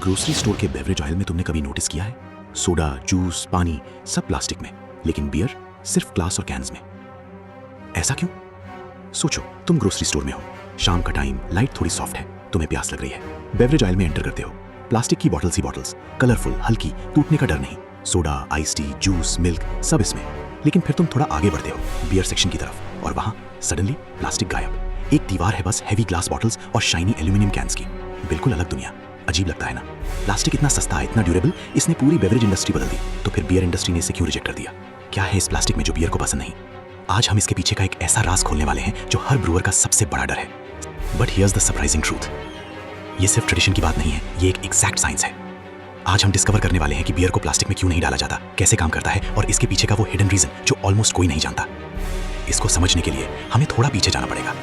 Grocery store के beverage oil में तुमने कभी नोटिस किया है? सोडा, जूस, पानी सब प्लास्टिक में, लेकिन बियर सिर्फ ग्लास और कैन्स में। ऐसा क्यों? सोचो, तुम ग्रोसरी स्टोर में हो, शाम का टाइम, लाइट थोड़ी सॉफ्ट है, तुम्हें प्यास लग रही है, बेवरेज आयल में एंटर करते हो। प्लास्टिक की बॉटल्स ही बॉटल्स, कलरफुल, हल्की, टूटने का डर नहीं। Soda, ice tea, juice, milk सब इसमें। लेकिन फिर तुम थोड़ा आगे बढ़ते हो बियर सेक्शन की तरफ, और वहां सडनली प्लास्टिक गायब। एक दीवार है बस हेवी ग्लास बॉटल्स और शाइनी एल्यूमिनियम कैन्स की। बिल्कुल अलग दुनिया। अजीब लगता है ना? प्लास्टिक इतना सस्ता है, इतना ड्यूरेबल, इसने पूरी बेवरेज इंडस्ट्री बदल दी। तो फिर बियर इंडस्ट्री ने इसे क्यों रिजेक्ट कर दिया? क्या है इस प्लास्टिक में जो बियर को पसंद नहीं? आज हम इसके पीछे का एक ऐसा राज खोलने वाले हैं जो हर ब्रूअर का सबसे बड़ा डर है। But here's the surprising truth, ये सिर्फ ट्रेडिशन की बात नहीं है, ये एक एग्जैक्ट साइंस है। आज हम डिस्कवर करने वाले हैं कि बियर को प्लास्टिक में क्यों नहीं डाला जाता, कैसे काम करता है, और इसके पीछे का वो हिडन रीजन जो ऑलमोस्ट कोई नहीं जानता। इसको समझने के लिए हमें थोड़ा पीछे जाना पड़ेगा।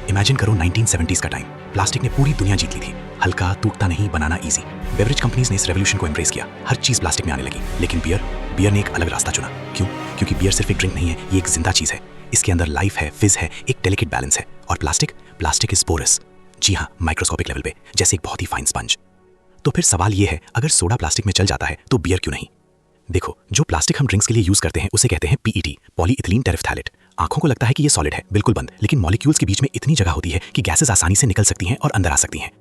इमेजिन करो 1970s का टाइम, प्लास्टिक ने पूरी दुनिया जीत ली थी। हल्का, टूटता नहीं, बनाना इजी। बेवरेज कंपनीज ने इस रेवोल्यूशन को एम्ब्रेस किया, हर चीज प्लास्टिक में आने लगी। लेकिन बियर ने एक अलग रास्ता चुना। क्यों? क्योंकि बियर सिर्फ एक ड्रिंक नहीं है, ये एक जिंदा चीज है। इसके अंदर लाइफ है, फिज है, एक डेलिकेट बैलेंस है। और प्लास्टिक इज पोरस। जी हाँ, माइक्रोस्कोपिक लेवल पे, जैसे एक बहुत ही फाइन स्पंज। तो फिर सवाल ये है, अगर सोडा प्लास्टिक में चल जाता है तो बियर क्यों नहीं? देखो, जो प्लास्टिक हम ड्रिंक्स के लिए यूज करते हैं उसे कहते हैं पीईटी, पॉलीइथिलीन टेरेफ्थैलेट। आंखों को लगता है कि ये सॉलिड है, बिल्कुल बंद, लेकिन मॉलिक्यूल्स के बीच में इतनी जगह होती है कि गैसेस आसानी से निकल सकती हैं और अंदर आ सकती हैं।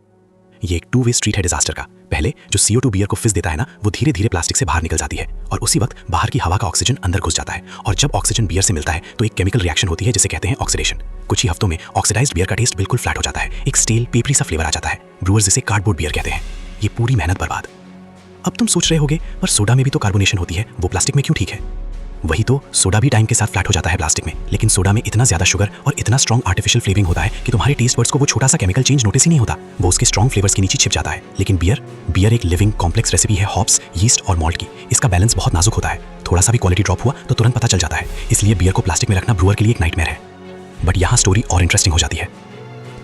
ये एक टू वे स्ट्रीट है डिजास्टर का। पहले जो CO2 बियर को फिज देता है ना, वो धीरे धीरे प्लास्टिक से बाहर निकल जाती है, और उसी वक्त बाहर की हवा का ऑक्सीजन अंदर घुस जाता है। और जब ऑक्सीजन बियर से मिलता है तो एक केमिकल रिएक्शन होती है जिसे कहते हैं ऑक्सीडेशन। कुछ ही हफ्तों में ऑक्सीडाइज्ड बियर का टेस्ट बिल्कुल फ्लैट हो जाता है, एक स्टेल, पेपरी सा फ्लेवर आ जाता है। ब्रूअर्स इसे कार्डबोर्ड बियर कहते हैं। ये पूरी मेहनत बर्बाद। अब तुम सोच रहे होगे, पर सोडा में भी तो कार्बोनेशन होती है, वो प्लास्टिक में क्यों ठीक है? वही तो, सोडा भी टाइम के साथ फ्लैट हो जाता है प्लास्टिक में, लेकिन सोडा में इतना ज्यादा शुगर और इतना स्ट्रॉन्ग आर्टिफिशियल फ्लेवरिंग होता है कि तुम्हारे टेस्ट बड्स को वो छोटा सा केमिकल चेंज नोटिस ही नहीं होता। वो उसके स्ट्रॉन्ग फ्लेवर्स के नीचे छिप जाता है। लेकिन बियर एक लिविंग कॉम्प्लेक्स रेसिपी है हॉप्स, यीस्ट और मॉल्ट की। इसका बैलेंस बहुत नाजुक होता है। थोड़ा सा भी क्वालिटी ड्रॉप हुआ तो तुरंत पता चल जाता है। इसलिए बियर को प्लास्टिक में रखना ब्रूअर के लिए एक नाइटमेयर है। बट यहाँ स्टोरी और इंटरेस्टिंग हो जाती है।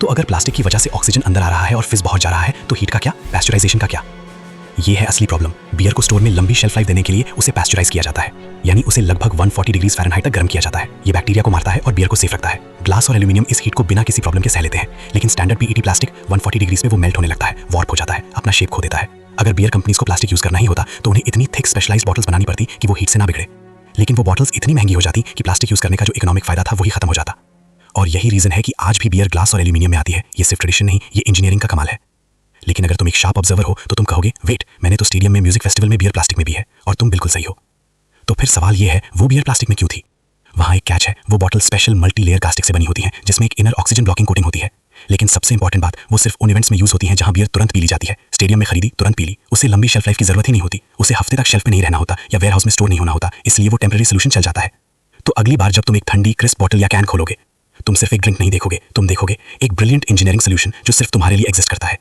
तो अगर प्लास्टिक की वजह से ऑक्सीजन अंदर आ रहा है और फिज बहुत जा रहा है, तो हीट का क्या, पैस्चराइजेशन का क्या? ये है असली प्रॉब्लम। बियर को स्टोर में लंबी शेल्फ लाइफ देने के लिए उसे पैस्चराइज किया जाता है, यानी उसे लगभग 140 डिग्री फ़ारेनहाइट तक गर्म किया जाता है। ये बैक्टीरिया को मारता है और बियर को सेफ रखता है। ग्लास और एल्यूमिनियम इस हीट को बिना किसी प्रॉब्लम के सह लेते हैं, लेकिन स्टैंडर्ड पीईटी प्लास्टिक 140 डिग्रीज में वो मेल्ट होने लगता है, वार्प हो जाता है, अपना शेप खो देता है। अगर बियर कंपनीज को प्लास्टिक यूज करना ही होता तो उन्हें इतनी थिक स्पेशलाइज्ड बॉटल्स बनानी पड़ती कि वो हीट से ना बिगड़े। लेकिन वो बॉटल्स इतनी महंगी हो जाती कि प्लास्टिक यूज करने का जो इकोनॉमिक फायदा था वही खत्म हो जाता। और यही रीजन है कि आज भी बियर ग्लास और एल्यूमिनियम में आती है। ये सिर्फ ट्रेडिशन नहीं, ये इंजीनियरिंग का कमाल है। लेकिन अगर तुम एक शार्प ऑब्जर्वर हो तो तुम कहोगे, वेट, मैंने तो स्टेडियम में म्यूजिक फेस्टिवल में बियर प्लास्टिक में भी है। और तुम बिल्कुल सही हो। तो फिर सवाल ये है, वो बियर प्लास्टिक में क्यों थी? वहाँ एक कैच है, वो bottle special multi layer caustic से बनी होती है, जिसमें एक इनर ऑक्सीजन ब्लॉकिंग कोटिंग होती है। लेकिन सबसे इंपॉर्टेंट बात, वो सिर्फ उन इवेंट्स में यूज होती है जहां बियर तुरंत पी ली जाती है। स्टेडियम में खरीदी, तुरंत पी ली, उसे लंबी शेल्फ लाइफ की जरूरत ही नहीं होती। उसे हफ्ते तक शेल्फ में नहीं रहना होता या वेयर हाउस में स्टोर नहीं होना होता, इसलिए वो टेम्पररी सोल्यूशन चल जाता है। तो अगली बार जब तुम एक ठंडी क्रिस्प बॉटल या कैन खोलोगे, तुम सिर्फ एक ड्रिंक नहीं देखोगे, तुम देखोगे एक ब्रिलियंट इंजीनियरिंग सोल्यूशन जो सिर्फ तुम्हारे लिए एग्जिस्ट करता है।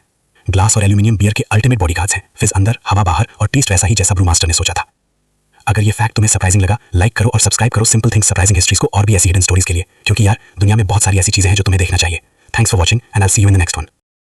ग्लास और एल्यूमिनियम बियर के अल्टीमेट बॉडीगार्ड्स हैं, फिज अंदर, हवा बाहर, और टेस्ट वैसा ही जैसा ब्रू मास्टर ने सोचा था। अगर ये फैक्ट तुम्हें सरप्राइजिंग लगा, लाइक करो और सब्सक्राइब करो सिंपल थिंग्स सरप्राइजिंग हिस्ट्रीज को और भी ऐसी हिडन स्टोरीज के लिए, क्योंकि यार दुनिया में बहुत सारी ऐसी चीजें हैं जो तुम्हें देखना चाहिए। Thanks for watching and I will see you in the next one.